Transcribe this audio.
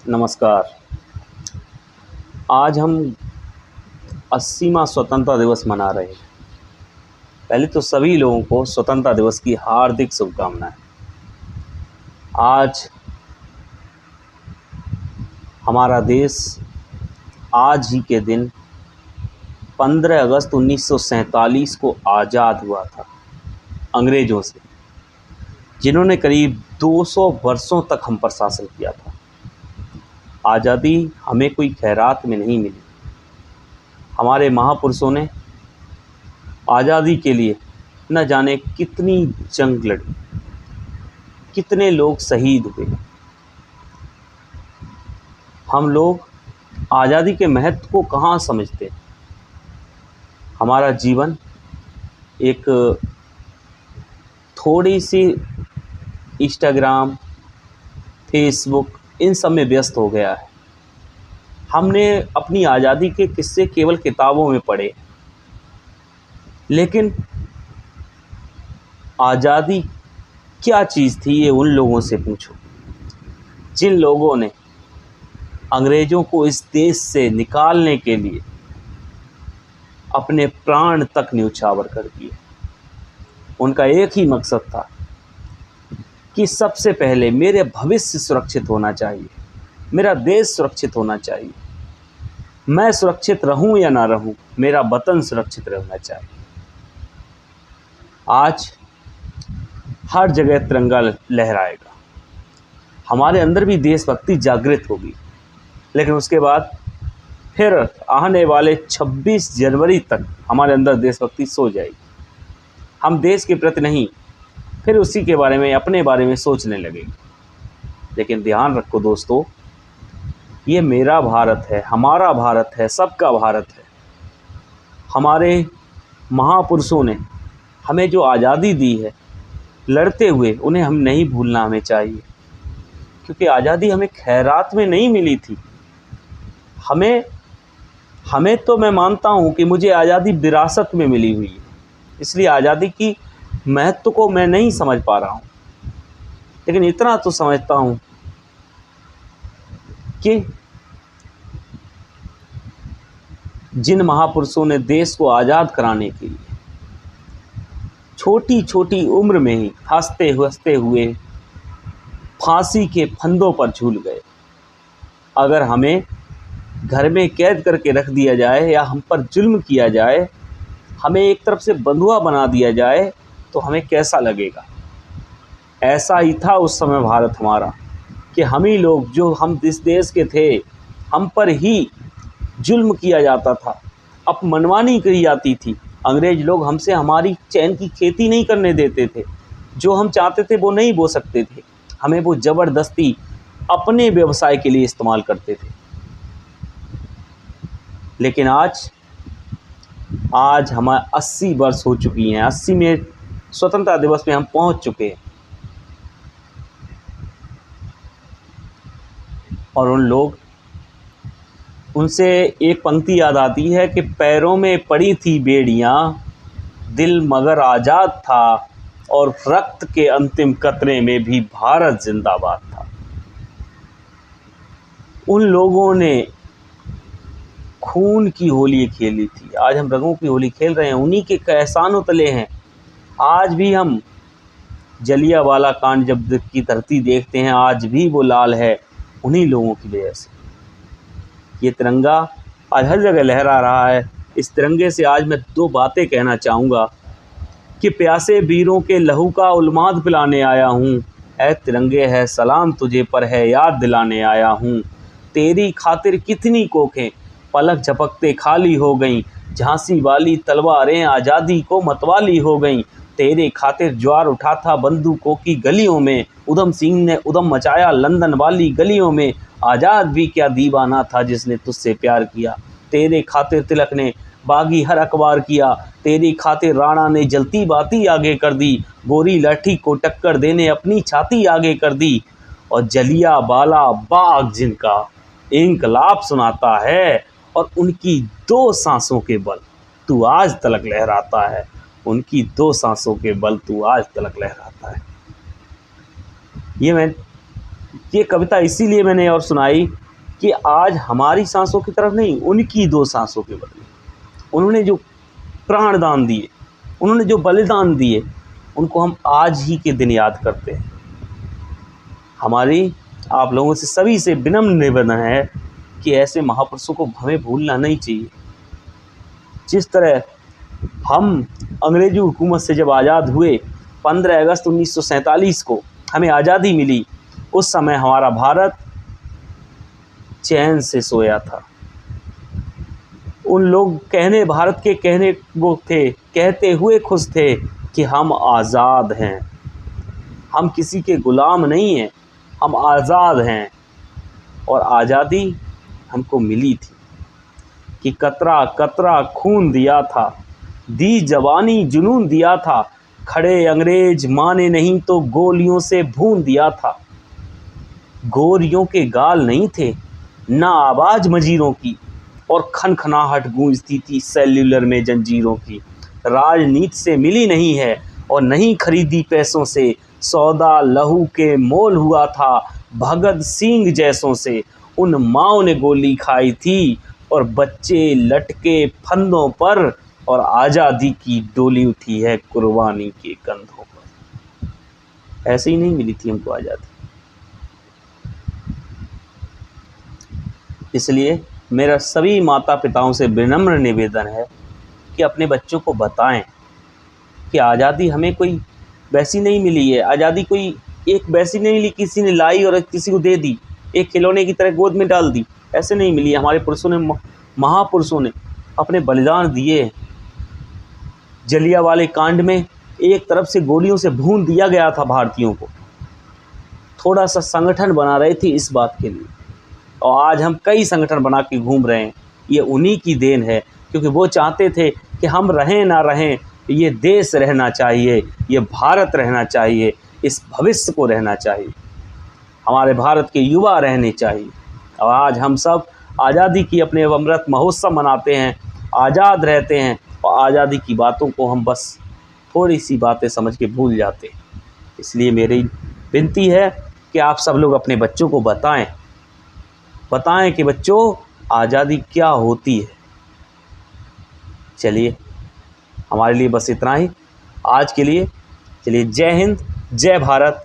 नमस्कार। आज हम 80वां स्वतंत्रता दिवस मना रहे हैं। पहले तो सभी लोगों को स्वतंत्रता दिवस की हार्दिक शुभकामनाएं। आज हमारा देश आज ही के दिन 15 अगस्त 1947 को आज़ाद हुआ था अंग्रेज़ों से, जिन्होंने करीब 200 वर्षों तक हम पर शासन किया था। आज़ादी हमें कोई खैरात में नहीं मिली। हमारे महापुरुषों ने आज़ादी के लिए न जाने कितनी जंग लड़ी, कितने लोग शहीद हुए। हम लोग आज़ादी के महत्व को कहाँ समझते। हमारा जीवन एक थोड़ी सी इंस्टाग्राम, फेसबुक इन सब में व्यस्त हो गया है। हमने अपनी आज़ादी के किस्से केवल किताबों में पढ़े, लेकिन आज़ादी क्या चीज़ थी ये उन लोगों से पूछो जिन लोगों ने अंग्रेज़ों को इस देश से निकालने के लिए अपने प्राण तक न्यौछावर कर दिए। उनका एक ही मकसद था कि सबसे पहले मेरे भविष्य सुरक्षित होना चाहिए, मेरा देश सुरक्षित होना चाहिए, मैं सुरक्षित रहूं या ना रहूं, मेरा वतन सुरक्षित रहना चाहिए। आज हर जगह तिरंगा लहराएगा। हमारे अंदर भी देशभक्ति जागृत होगी, लेकिन उसके बाद फिर आने वाले 26 जनवरी तक हमारे अंदर देशभक्ति सो जाएगी। हम देश के प्रति नहीं, फिर उसी के बारे में, अपने बारे में सोचने लगेंगे। लेकिन ध्यान रखो दोस्तों, ये मेरा भारत है, हमारा भारत है, सबका भारत है। हमारे महापुरुषों ने हमें जो आज़ादी दी है लड़ते हुए, उन्हें हम नहीं भूलना हमें चाहिए, क्योंकि आज़ादी हमें खैरात में नहीं मिली थी। हमें तो मैं मानता हूँ कि मुझे आज़ादी विरासत में मिली हुई है, इसलिए आज़ादी की महत्व को मैं नहीं समझ पा रहा हूँ। लेकिन इतना तो समझता हूँ कि जिन महापुरुषों ने देश को आज़ाद कराने के लिए छोटी छोटी उम्र में ही हंसते हुए फांसी के फंदों पर झूल गए, अगर हमें घर में कैद करके रख दिया जाए या हम पर जुल्म किया जाए, हमें एक तरफ से बंधुआ बना दिया जाए, तो हमें कैसा लगेगा। ऐसा ही था उस समय भारत हमारा, कि हम ही लोग, जो हम जिस देश के थे, हम पर ही जुल्म किया जाता था, अपमनवानी करी जाती थी। अंग्रेज़ लोग हमसे हमारी चैन की खेती नहीं करने देते थे, जो हम चाहते थे वो नहीं बो सकते थे। हमें वो ज़बरदस्ती अपने व्यवसाय के लिए इस्तेमाल करते थे। लेकिन आज हमारे 80 वर्ष हो चुकी हैं। 80वें स्वतंत्रता दिवस में हम पहुंच चुके हैं, और उनसे एक पंक्ति याद आती है कि पैरों में पड़ी थी बेड़ियां, दिल मगर आज़ाद था, और रक्त के अंतिम कतरे में भी भारत जिंदाबाद था। उन लोगों ने खून की होली खेली थी, आज हम रंगों की होली खेल रहे हैं। उन्हीं के एहसानों तले हैं। आज भी हम जलियांवाला कांड जब की धरती देखते हैं, आज भी वो लाल है, उन्हीं लोगों की वजह से। ये तिरंगा आज हर जगह लहरा रहा है। इस तिरंगे से आज मैं दो बातें कहना चाहूँगा कि प्यासे वीरों के लहू का उन्माद पिलाने आया हूँ। ऐ तिरंगे है सलाम तुझे पर है याद दिलाने आया हूँ। तेरी खातिर कितनी कोखें पलक झपकते खाली हो गईं, झांसी वाली तलवारें आज़ादी को मतवाली हो गईं। तेरे खातिर ज्वार उठा था बंदूकों की गलियों में, उधम सिंह ने उधम मचाया लंदन वाली गलियों में। आज़ाद भी क्या दीवाना था जिसने तुझसे प्यार किया। तेरे खातिर तिलक ने बागी हर अखबार किया, तेरी खातिर राणा ने जलती बाती आगे कर दी। गोरी लाठी को टक्कर देने अपनी छाती आगे कर दी। और जलियांवाला बाग जिनका इंकलाब सुनाता है, और उनकी 2 सांसों के बल तू आज तलक लहराता है। उनकी 2 सांसों के बल तू आज तलक लहराता है। ये मैं ये कविता इसीलिए मैंने और सुनाई कि आज हमारी सांसों की तरफ नहीं, उनकी 2 सांसों के बदले उन्होंने जो प्राणदान दिए, उन्होंने जो बलिदान दिए, उनको हम आज ही के दिन याद करते हैं। हमारी आप लोगों से सभी से विनम्र निवेदन है कि ऐसे महापुरुषों को हमें भूलना नहीं चाहिए। जिस तरह हम अंग्रेजी हुकूमत से जब आज़ाद हुए 15 अगस्त 1947 को हमें आज़ादी मिली, उस समय हमारा भारत चैन से सोया था। उन लोग भारत के कहने वो थे, कहते हुए खुश थे कि हम आज़ाद हैं, हम किसी के गुलाम नहीं हैं, हम आज़ाद हैं। और आज़ादी हमको मिली थी कि कतरा कतरा खून दिया था, दी जवानी जुनून दिया था, खड़े अंग्रेज माने नहीं तो गोलियों से भून दिया था। गोरियों के गाल नहीं थे, ना आवाज़ मजीरों की, और खनखनाहट गूंजती थी सेल्यूलर में जंजीरों की। राजनीति से मिली नहीं है और नहीं खरीदी पैसों से, सौदा लहू के मोल हुआ था भगत सिंह जैसों से। उन माओं ने गोली खाई थी और बच्चे लटके फंदों पर, और आज़ादी की डोली उठी है कुर्बानी के कंधों पर। ऐसे ही नहीं मिली थी हमको आज़ादी। इसलिए मेरा सभी माता पिताओं से विनम्र निवेदन है कि अपने बच्चों को बताएं कि आज़ादी हमें कोई वैसी नहीं मिली है। आज़ादी कोई एक वैसी नहीं मिली किसी ने लाई और किसी को दे दी, एक खिलौने की तरह गोद में डाल दी, ऐसे नहीं मिली। हमारे पुरुषों ने, महापुरुषों ने अपने बलिदान दिए। जलियांवाले कांड में एक तरफ से गोलियों से भून दिया गया था भारतीयों को। थोड़ा सा संगठन बना रहे थे इस बात के लिए, और आज हम कई संगठन बना के घूम रहे हैं। ये उन्हीं की देन है, क्योंकि वो चाहते थे कि हम रहें ना रहें, ये देश रहना चाहिए, ये भारत रहना चाहिए, इस भविष्य को रहना चाहिए, हमारे भारत के युवा रहने चाहिए। और आज हम सब आज़ादी की अपने अमृत महोत्सव मनाते हैं, आज़ाद रहते हैं, और आज़ादी की बातों को हम बस थोड़ी सी बातें समझ के भूल जाते हैं। इसलिए मेरी विनती है कि आप सब लोग अपने बच्चों को बताएं कि बच्चों आज़ादी क्या होती है। चलिए, हमारे लिए बस इतना ही आज के लिए। चलिए, जय हिंद, जय भारत,